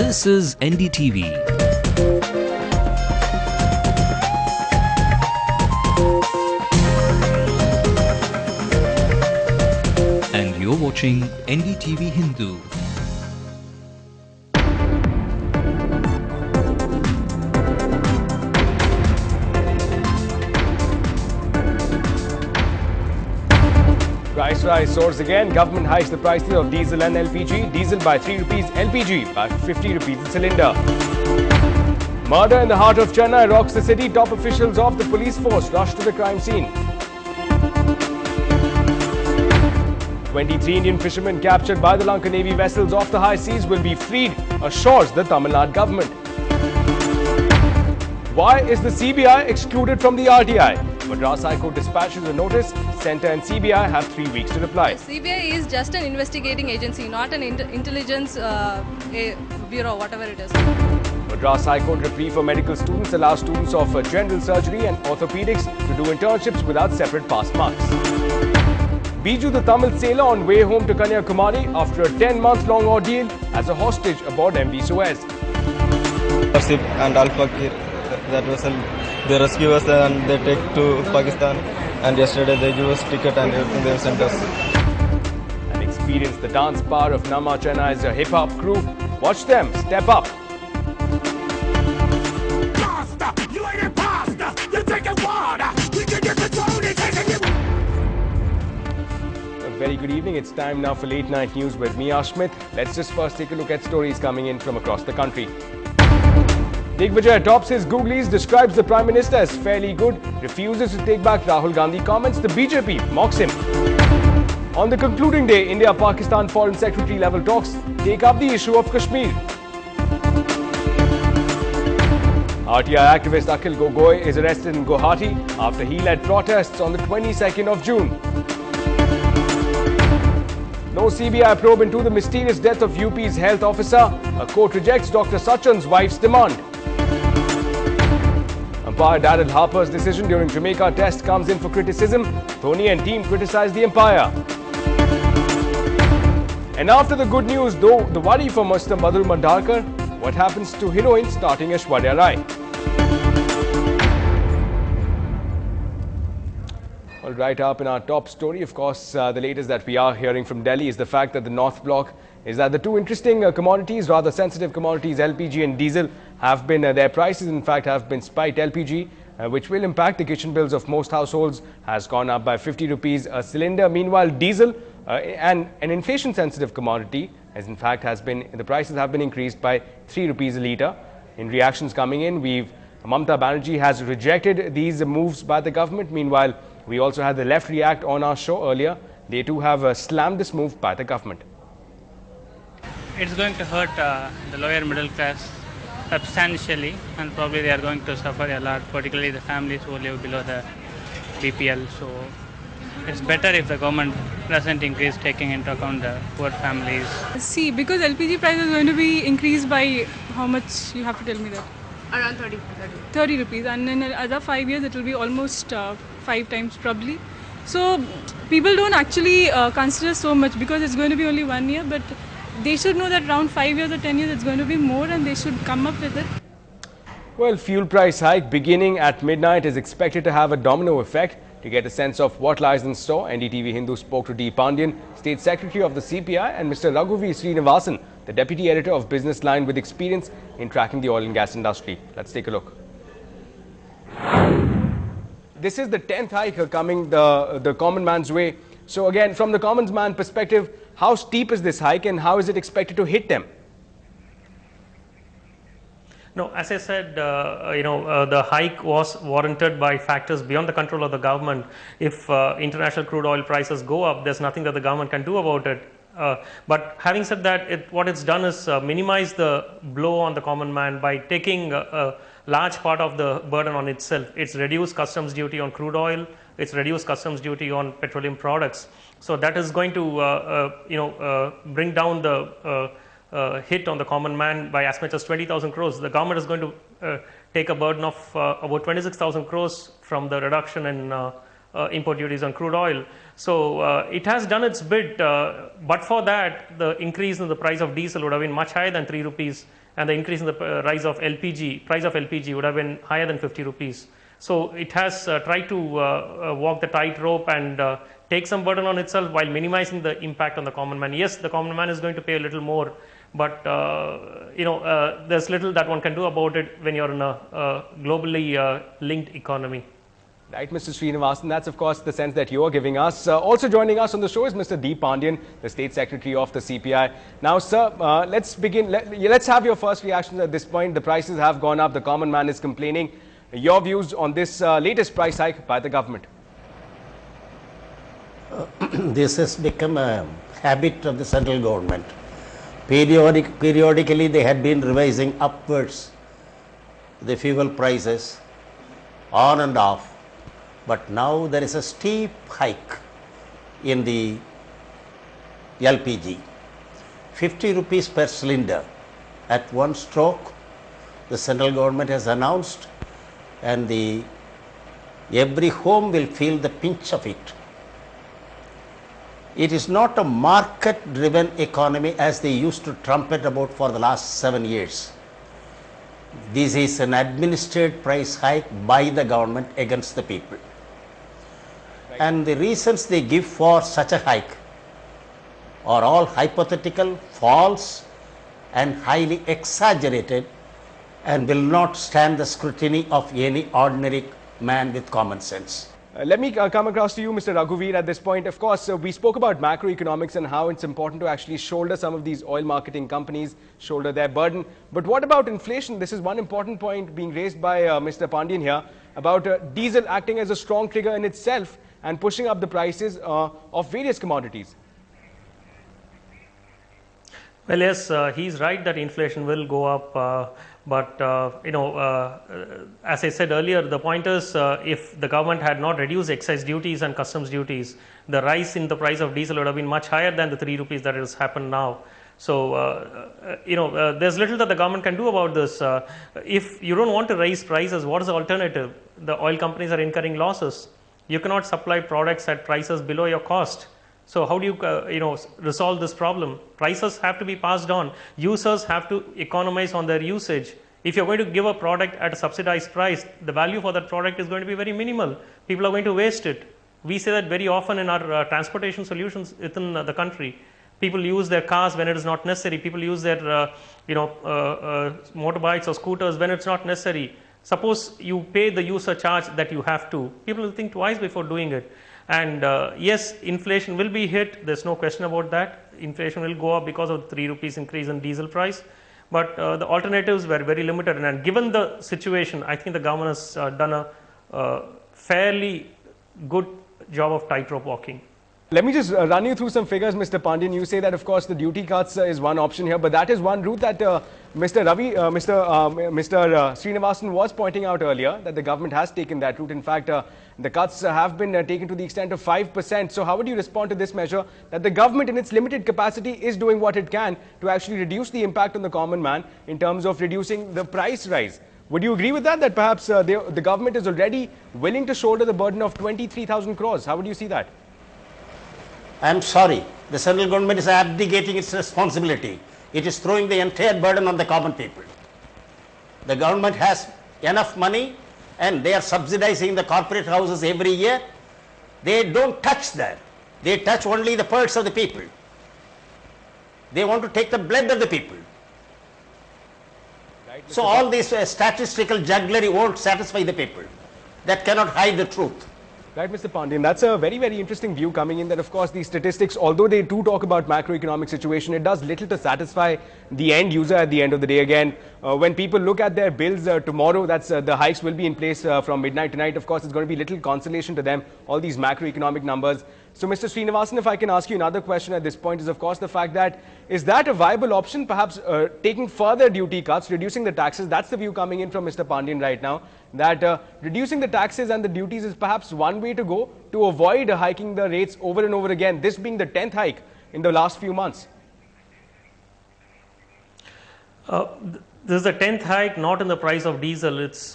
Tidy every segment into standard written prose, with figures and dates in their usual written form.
This is NDTV. And you're watching NDTV Hindu. Price rise soars again. Government hikes the prices of diesel and LPG. Diesel by 3 rupees, LPG by 50 rupees a cylinder. Murder in the heart of Chennai rocks the city. Top officials of the police force rush to the crime scene. 23 Indian fishermen captured by the Lanka Navy vessels off the high seas will be freed, assures the Tamil Nadu government. Why is the CBI excluded from the RTI? Madras High Court dispatches a notice. Centre and CBI have 3 weeks to reply. CBI is just an investigating agency, not an intelligence bureau, whatever it is. Madras High Court reprieve for medical students allows students of general surgery and orthopedics to do internships without separate pass marks. Biju the Tamil sailor on way home to Kanyakumari after a 10-month-long ordeal as a hostage aboard MV Suez. And Al-Fakir, that was they rescue us and they take to Pakistan. And yesterday they gave us ticket and everything they sent us. And experience the dance power of Nama Chennai's hip-hop crew. Watch them step up. You ain't imposter. You're taking water. We can get the Tony taking it. A very good evening. It's time now for late night news with me, Ashmit. Let's just first take a look at stories coming in from across the country. Digvijay tops his Googlies, describes the Prime Minister as fairly good, refuses to take back Rahul Gandhi comments, the BJP mocks him. On the concluding day, India-Pakistan Foreign Secretary level talks take up the issue of Kashmir. RTI activist Akhil Gogoi is arrested in Guwahati after he led protests on the 22nd of June. No CBI probe into the mysterious death of UP's health officer. A court rejects Dr. Sachin's wife's demand. Umpire Daryl Harper's decision during Jamaica Test comes in for criticism. Dhoni and team criticize the umpire. And after the good news, though, the worry for Mr. Madhur Mandharkar, what happens to heroine starting Aishwarya Rai? Well, right up in our top story, of course, the latest that we are hearing from Delhi is the fact that the North Bloc is that the two interesting commodities, rather sensitive commodities, LPG and diesel, have been, their prices in fact have been spiked. LPG, which will impact the kitchen bills of most households, has gone up by 50 rupees a cylinder. Meanwhile, diesel, and an inflation sensitive commodity, as in fact has been, the prices have been increased by 3 rupees a litre. In reactions coming in, Mamata Banerjee has rejected these moves by the government. Meanwhile, we also had the left react on our show earlier. They too have slammed this move by the government. It's going to hurt the lower middle class substantially, and probably they are going to suffer a lot, particularly the families who live below the BPL. So it's better if the government doesn't increase, taking into account the poor families. See, because LPG price is going to be increased by how much, you have to tell me that? Around 30 rupees, and in another 5 years it will be almost 5 times probably. So people don't actually consider so much because it's going to be only 1 year, but they should know that around 5 years or 10 years it's going to be more, and they should come up with it. Well, fuel price hike beginning at midnight is expected to have a domino effect. To get a sense of what lies in store, NDTV Hindu spoke to D. Pandian, State Secretary of the CPI, and Mr. Raghuvi Srinivasan, the Deputy Editor of Business Line with experience in tracking the oil and gas industry. Let's take a look. This is the 10th hike coming the common man's way. So again, from the common man perspective, how steep is this hike and how is it expected to hit them? No, as I said, the hike was warranted by factors beyond the control of the government. If international crude oil prices go up, there's nothing that the government can do about it. But having said that, what it's done is minimize the blow on the common man by taking a large part of the burden on itself. It's reduced customs duty on crude oil. It's reduced customs duty on petroleum products. So that is going to, bring down the hit on the common man by as much as 20,000 crores. The government is going to take a burden of about 26,000 crores from the reduction in import duties on crude oil. So it has done its bit, but for that, the increase in the price of diesel would have been much higher than 3 rupees and the increase in the price of LPG would have been higher than 50 rupees. So it has tried to walk the tightrope and take some burden on itself while minimizing the impact on the common man. Yes, the common man is going to pay a little more, but there's little that one can do about it when you're in a globally linked economy. Right, Mr. Srinivasan, that's of course the sense that you are giving us. Also joining us on the show is Mr. D. Pandian, the State Secretary of the CPI. Now, sir, let's begin. Let's have your first reactions at this point. The prices have gone up. The common man is complaining. Your views on this latest price hike by the government? This has become a habit of the central government. Periodically, they had been revising upwards the fuel prices on and off. But now there is a steep hike in the LPG, 50 rupees per cylinder at one stroke. The central government has announced, and every home will feel the pinch of it. It is not a market-driven economy as they used to trumpet about for the last 7 years. This is an administered price hike by the government against the people. And the reasons they give for such a hike are all hypothetical, false, and highly exaggerated, and will not stand the scrutiny of any ordinary man with common sense. Let me come across to you, Mr. Raghuveer, at this point. Of course, we spoke about macroeconomics and how it's important to actually shoulder some of these oil marketing companies, shoulder their burden. But what about inflation? This is one important point being raised by Mr. Pandian here about diesel acting as a strong trigger in itself and pushing up the prices of various commodities. Well, yes, he's right that inflation will go up. But as I said earlier, the point is if the government had not reduced excise duties and customs duties, the rise in the price of diesel would have been much higher than the 3 rupees that has happened now. So, there's little that the government can do about this. If you don't want to raise prices, what is the alternative? The oil companies are incurring losses. You cannot supply products at prices below your cost. So how do you, resolve this problem? Prices have to be passed on. Users have to economize on their usage. If you're going to give a product at a subsidized price, the value for that product is going to be very minimal. People are going to waste it. We say that very often in our transportation solutions within the country. People use their cars when it is not necessary. People use their, motorbikes or scooters when it's not necessary. Suppose you pay the user charge that you have to. People will think twice before doing it. And yes, inflation will be hit. There's no question about that. Inflation will go up because of the 3 rupees increase in diesel price. But the alternatives were very limited. And given the situation, I think the government has done a fairly good job of tightrope walking. Let me just run you through some figures, Mr. Pandian. You say that, of course, the duty cuts is one option here, but that is one route that Mr. Srinivasan was pointing out earlier, that the government has taken that route. In fact, the cuts have been taken to the extent of 5%. So how would you respond to this measure that the government in its limited capacity is doing what it can to actually reduce the impact on the common man in terms of reducing the price rise? Would you agree with that, that perhaps the government is already willing to shoulder the burden of 23,000 crores? How would you see that? I am sorry, the central government is abdicating its responsibility. It is throwing the entire burden on the common people. The government has enough money and they are subsidizing the corporate houses every year. They don't touch that. They touch only the purse of the people. They want to take the blood of the people. Right, so all this statistical jugglery won't satisfy the people. That cannot hide the truth. Right, Mr. Pandian, that's a very, very interesting view coming in that, of course, these statistics, although they do talk about macroeconomic situation, it does little to satisfy the end user at the end of the day. Again, when people look at their bills tomorrow, that's the hikes will be in place from midnight tonight. Of course, it's going to be little consolation to them, all these macroeconomic numbers. So, Mr. Srinivasan, if I can ask you another question at this point is, of course, the fact that is that a viable option, perhaps taking further duty cuts, reducing the taxes? That's the view coming in from Mr. Pandian right now, that reducing the taxes and the duties is perhaps one way to go to avoid hiking the rates over and over again, this being the 10th hike in the last few months. This is the 10th hike, not in the price of diesel. It's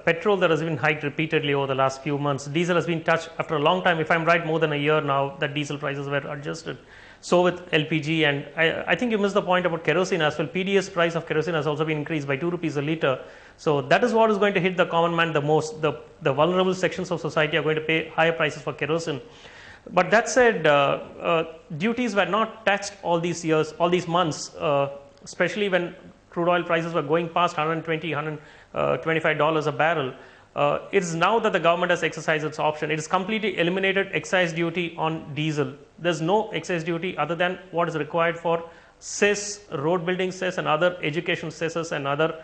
petrol that has been hiked repeatedly over the last few months. Diesel has been touched after a long time. If I'm right, more than a year now that diesel prices were adjusted. So with LPG, and I think you missed the point about kerosene as well. PDS price of kerosene has also been increased by 2 rupees a litre. So that is what is going to hit the common man the most. The vulnerable sections of society are going to pay higher prices for kerosene. But that said, duties were not touched all these years, all these months, especially when crude oil prices were going past $120, $125 a barrel. It is now that the government has exercised its option. It has completely eliminated excise duty on diesel. There's no excise duty other than what is required for cess, road building cess, and other education cesses and other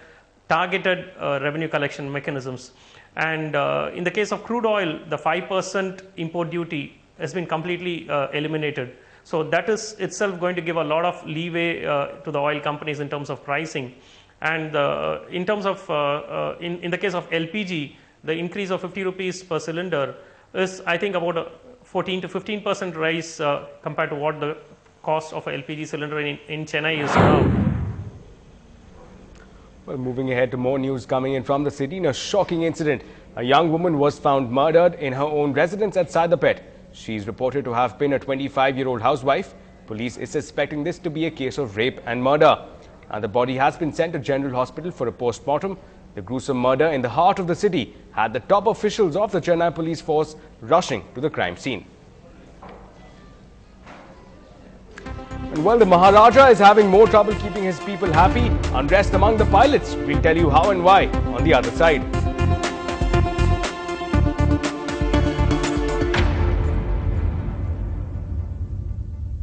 targeted revenue collection mechanisms. And in the case of crude oil, the 5% import duty has been completely eliminated. So that is itself going to give a lot of leeway to the oil companies in terms of pricing. And in terms of, in the case of LPG, the increase of 50 rupees per cylinder is, I think, about a 14 to 15% rise compared to what the cost of a LPG cylinder in Chennai is now. Well, moving ahead to more news coming in from the city. In a shocking incident, a young woman was found murdered in her own residence at Saidapet. She is reported to have been a 25-year-old housewife. Police is suspecting this to be a case of rape and murder. And the body has been sent to General Hospital for a post-mortem. The gruesome murder in the heart of the city had the top officials of the Chennai police force rushing to the crime scene. And while the Maharaja is having more trouble keeping his people happy, unrest among the pilots. We'll tell you how and why on the other side.